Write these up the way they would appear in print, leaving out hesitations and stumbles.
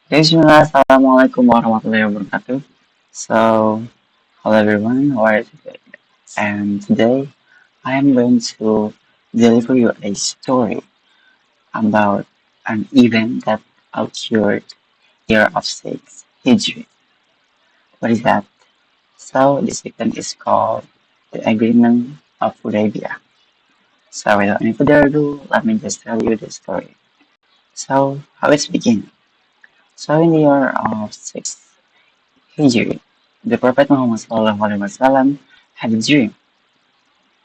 Bismillah, Assalamualaikum warahmatullahi wabarakatuh. So, hello everyone, how are you today? And today I am going to deliver you a story about an event that occurred year of 6 Hijri. What is that? So, this event is called the Agreement of Hudaibiyah. So, without any further ado, let me just tell you the story. So, how it began? So, in the year of 6 Hijri, the Prophet Muhammad SAW had a dream.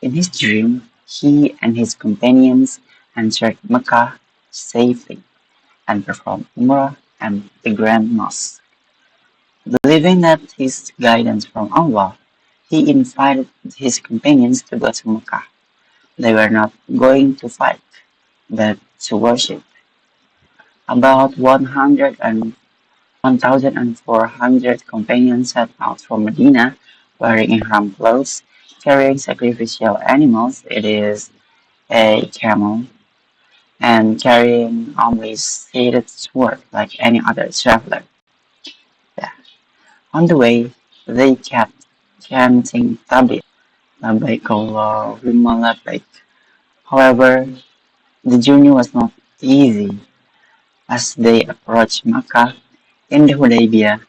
In his dream, he and his companions entered Mecca safely and performed Umrah and the Grand Mosque. Believing that his guidance from Allah, he invited his companions to go to Mecca. They were not going to fight, but to worship. About 1,400 companions set out from Medina wearing ihram clothes, carrying sacrificial animals, it is a camel, and carrying only stated sword like any other traveler. Yeah. On the way, they kept chanting Tabik, Labbaik Allahumma Labbaik. However, the journey was not easy as they approached Makkah in the Hudaibiyah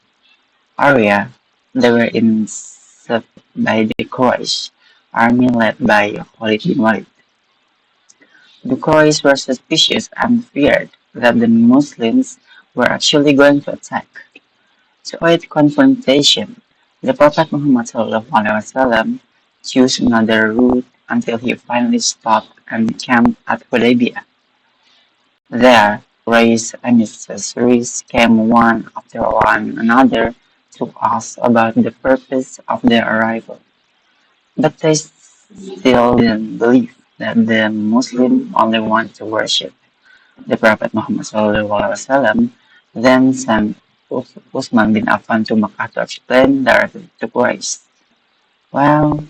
area. They were intercepted by the Quraysh army led by Khalid bin Walid. The Quraysh were suspicious and feared that the Muslims were actually going to attack. To avoid confrontation, the Prophet Muhammad SAW chose another route until he finally stopped and camped at Hudaybiyah. There, Quraysh emissaries came one after one another to ask about the purpose of their arrival. But they still didn't believe that the Muslim only want to worship. The Prophet Muhammad SAW then sent Uthman bin Affan to Makkah to explain directly to Quraysh. Well,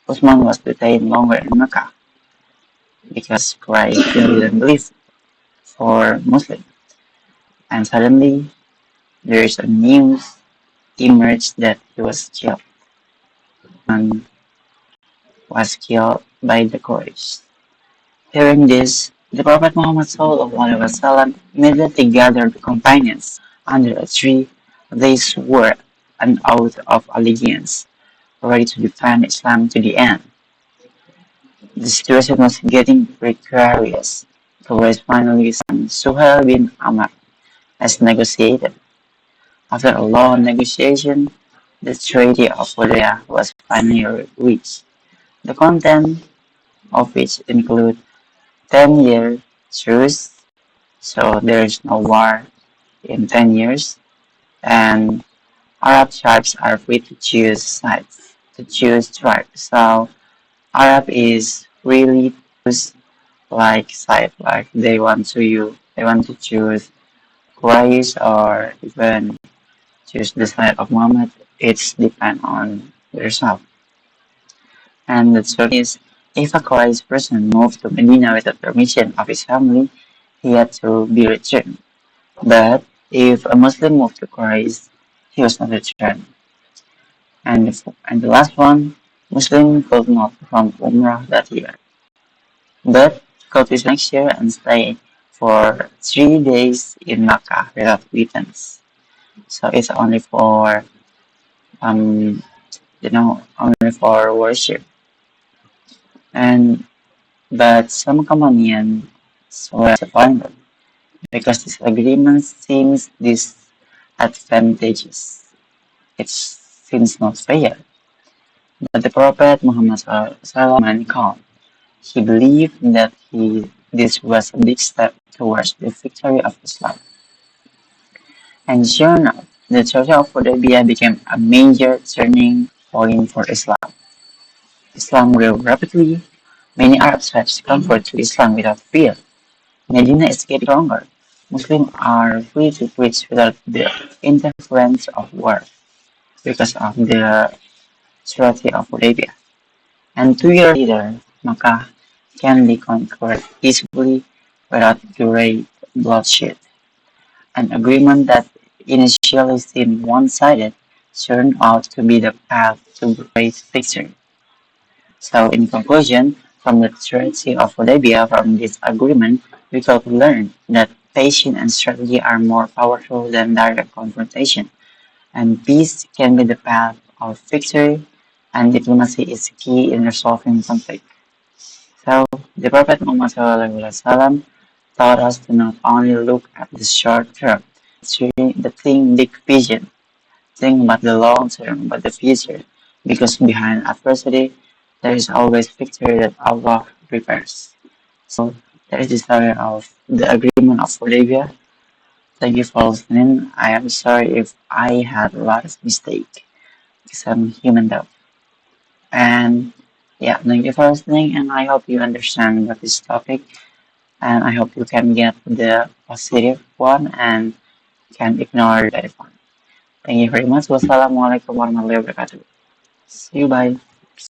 Uthman was detained longer in Makkah because Quraysh still didn't believe for Muslim. And suddenly, there is a news emerged that he was killed. And was killed by the Quraysh. Hearing this, the Prophet Muhammad SAW immediately gathered the companions under a tree. They swore an oath of allegiance, ready to defend Islam to the end. The situation was getting precarious. The Quraysh finally sent Suhail bin Amr as negotiated. After a long negotiation, the Treaty of Hudaybiyah was finally reached. The content of which include 10-year truce, so there is no war in 10 years, and Arab tribes are free to choose sides, to choose tribes. So Arab is really choose like side, like they want to choose Quraysh or even choose the side of Muhammad. It's depend on yourself. And the truth is, if a Quraysh person moved to Medina without permission of his family, he had to be returned. But if a Muslim moved to Quraysh, he was not returned. And the last one, Muslim could not perform Umrah that year, but could visit next year and stay for 3 days in Makkah without witness. So it's only for um only for worship. And but some companions were disappointed because this agreement seems disadvantageous. It seems not fair. But the Prophet Muhammad remained calm. He believed that this was a big step towards the victory of Islam. And sure enough, the Treaty of Hudaybiyah became a major turning point for Islam. Islam grew rapidly. Many Arab tribes converted to Islam without fear. Medina is getting stronger. Muslims are free to preach without the interference of war because of the Treaty of Hudaybiyah. And 2 years later, Makkah can be conquered peacefully without great bloodshed. An agreement that initially seemed one-sided turned out to be the path to great victory. So in conclusion, from the tragedy of Hudaybiyah, from this agreement, we could learn that patience and strategy are more powerful than direct confrontation, and peace can be the path of victory, and diplomacy is key in resolving conflict. So the Prophet Muhammad SAW taught us to not only look at the short term, but think big vision, think about the long term, but the future, because behind adversity, there is always victory that Allah prepares. So that is the story of the agreement of Hudaybiyah. Thank you for listening. I am sorry if I had a lot of mistake, because I'm human though. And yeah, thank you for listening, and I hope you understand what this topic, and I hope you can get the positive one and can ignore the negative one. Thank you very much. Wassalamualaikum warahmatullahi wabarakatuh. See you. Bye.